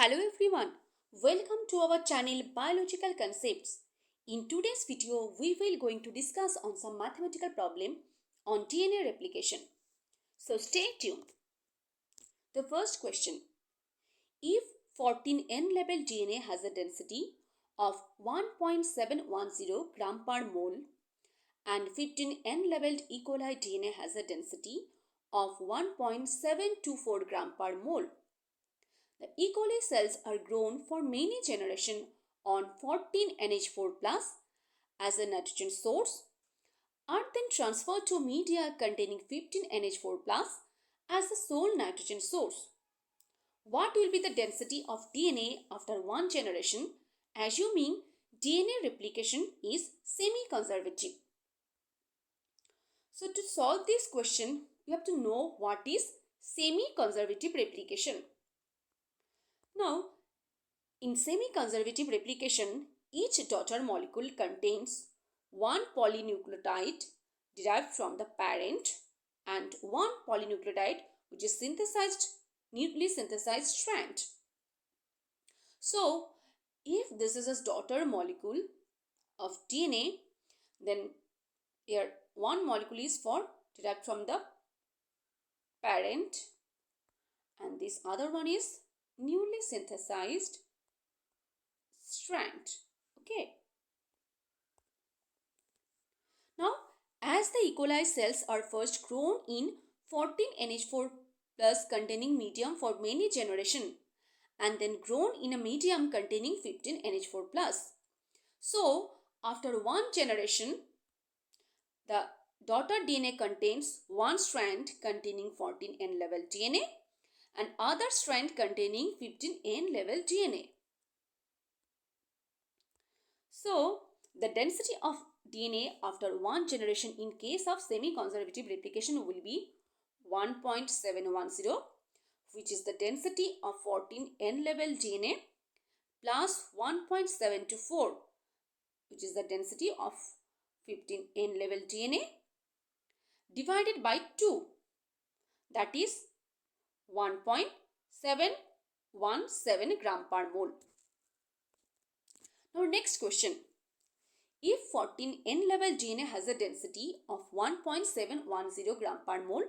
Hello everyone, welcome to our channel Biological Concepts. In today's video, we will going to discuss on some mathematical problem on DNA replication. So stay tuned. The first question, if 14N labeled DNA has a density of 1.710 gram per mole and 15N labeled E. coli DNA has a density of 1.724 gram per mole, the E. coli cells are grown for many generations on 14NH4 plus as a nitrogen source, are then transferred to media containing 15NH4 plus as the sole nitrogen source. What will be the density of DNA after one generation, assuming DNA replication is semi-conservative? So to solve this question, you have to know what is semi-conservative replication. Now, in semi-conservative replication, each daughter molecule contains one polynucleotide derived from the parent and one polynucleotide which is newly synthesized strand. So, if this is a daughter molecule of DNA, then here one molecule is derived from the parent and this other one is newly synthesized strand. Okay. Now, as the E. coli cells are first grown in 14NH4 plus containing medium for many generations and then grown in a medium containing 15NH4 plus. So, after one generation, the daughter DNA contains one strand containing 14N level DNA and other strand containing 15N level DNA. So, the density of DNA after one generation in case of semi-conservative replication will be 1.710, which is the density of 14N level DNA plus 1.724, which is the density of 15N level DNA divided by 2, that is 1.717 gram per mole. Now next question. If 14N level DNA has a density of 1.710 gram per mole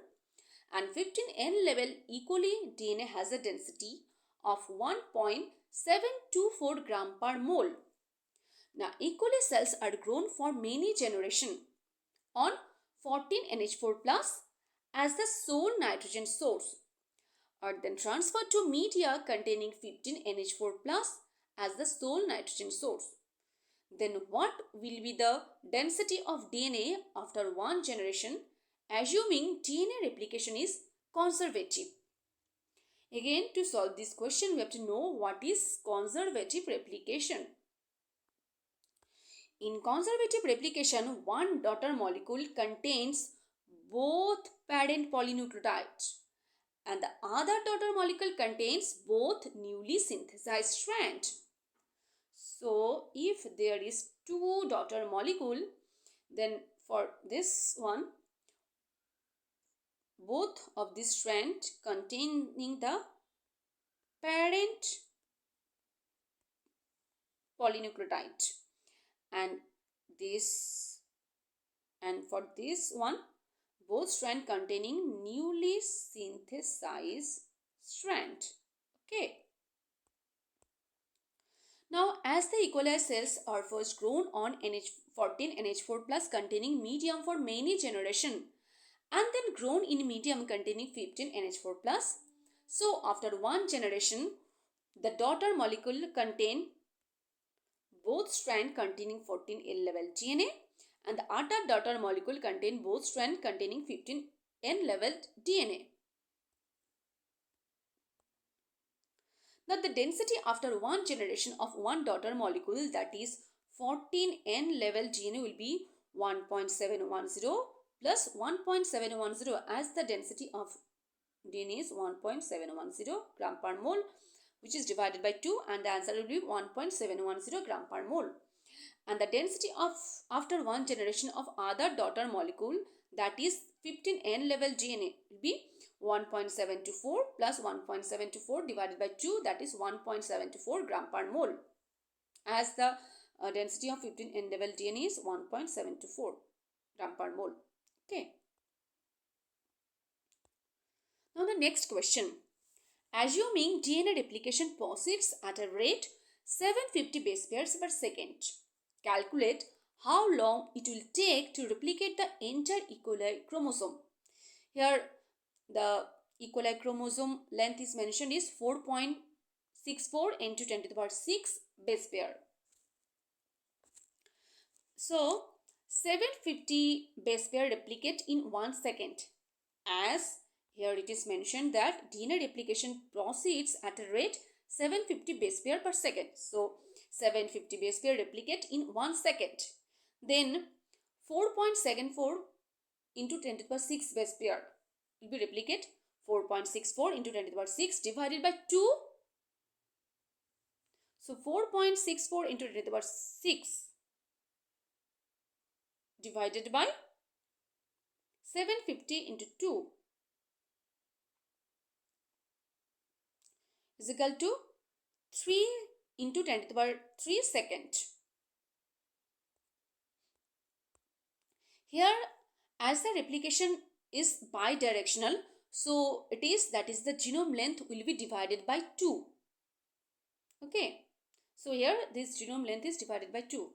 and 15N level E. coli DNA has a density of 1.724 gram per mole. Now E. coli cells are grown for many generations on 14NH4 plus as the sole nitrogen source, are then transferred to media containing 15NH4 plus as the sole nitrogen source. Then what will be the density of DNA after one generation, assuming DNA replication is conservative? Again, to solve this question, we have to know what is conservative replication. In conservative replication, one daughter molecule contains both parent polynucleotides and the other daughter molecule contains both newly synthesized strands. So, if there is two daughter molecule, then for this one, both of these strands containing the parent polynucleotide and for this one, both strand containing newly synthesized strand. Okay. Now, as the E. coli cells are first grown on 14NH4 plus containing medium for many generations and then grown in medium containing 15NH4 plus. So, after one generation, the daughter molecule contain both strand containing 14N level DNA and the other daughter molecule contain both strand containing 15N level DNA. Now, the density after one generation of one daughter molecule, that is 14N level DNA, will be 1.710 plus 1.710 as the density of DNA is 1.710 gram per mole, which is divided by 2, and the answer will be 1.710 gram per mole. And the density of after one generation of other daughter molecule, that is 15N level DNA, will be 1.724 plus 1.724 divided by 2, that is 1.724 gram per mole, as the density of 15 end level DNA is 1.724 gram per mole. Okay. Now the next question. Assuming DNA replication proceeds at a rate 750 base pairs per second, calculate how long it will take to replicate the entire E. coli chromosome. Here the E. coli chromosome length is mentioned is 4.64 into 10 to the power 6 base pair. So 750 base pair replicate in 1 second, as here it is mentioned that DNA replication proceeds at a rate 750 base pair per second. So 750 base pair replicate in 1 second. Then 4.74 into 10 to the power 6 base pair will be replicate 4.64 into 10 to the power 6 divided by 2. So 4.64 into 10 to the power 6 divided by 750 into 2 is equal to 3 into 10 to the power 3 second. Here, as the replication is bidirectional, so it is, that is the genome length will be divided by 2. Okay. So here this genome length is divided by 2.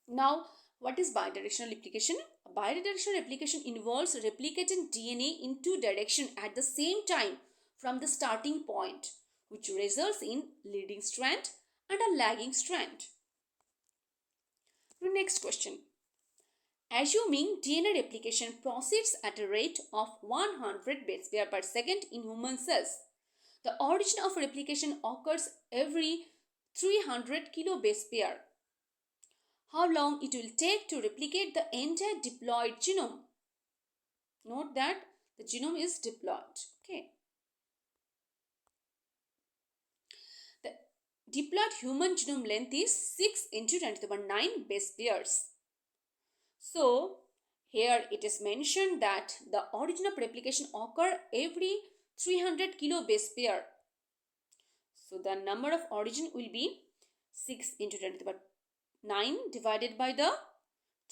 Now, what is bidirectional replication? Bidirectional replication involves replicating DNA in two directions at the same time from the starting point, which results in leading strand and a lagging strand. The next question. Assuming DNA replication proceeds at a rate of 100 base pair per second in human cells, the origin of replication occurs every 300 kilobase pair. How long it will take to replicate the entire diploid genome? Note that the genome is diploid. Okay. The diploid human genome length is 6 into 10 to the power 9 base pairs. So here it is mentioned that the origin of replication occur every 300 kilobase pair. So the number of origin will be 6 into 10 to the power 9 divided by the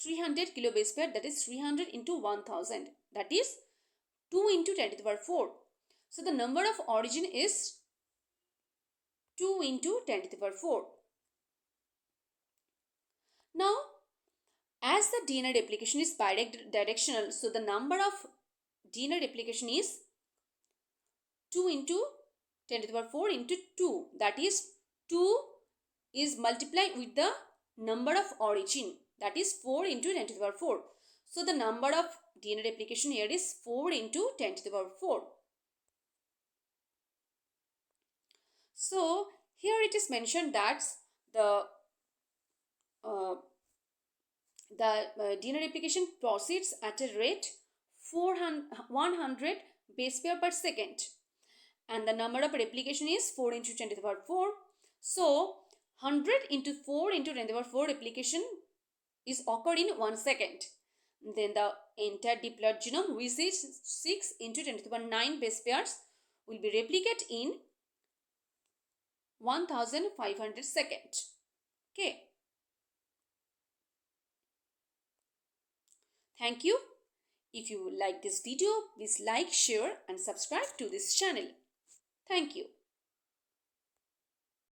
300 kilobase pair, that is 300 into 1000, that is 2 into 10 to the power 4. So the number of origin is 2 into 10 to the power 4. Now, as the DNA replication is bidirectional, so the number of DNA replication is 2 into 10 to the power 4 into 2, that is 2 is multiplied with the number of origin, that is 4 into 10 to the power 4. So the number of DNA replication here is 4 into 10 to the power 4. So here it is mentioned that the DNA replication proceeds at a rate 100 base pair per second, and the number of replication is 4 into 10 to the power 4. So 100 into 4 into 10 to the power 4 replication is occurred in 1 second. Then the entire diploid genome, which is 6 into 10 to the power 9 base pairs, will be replicated in 1500 seconds. Okay. Thank you. If you like this video, please like, share and subscribe to this channel. Thank you.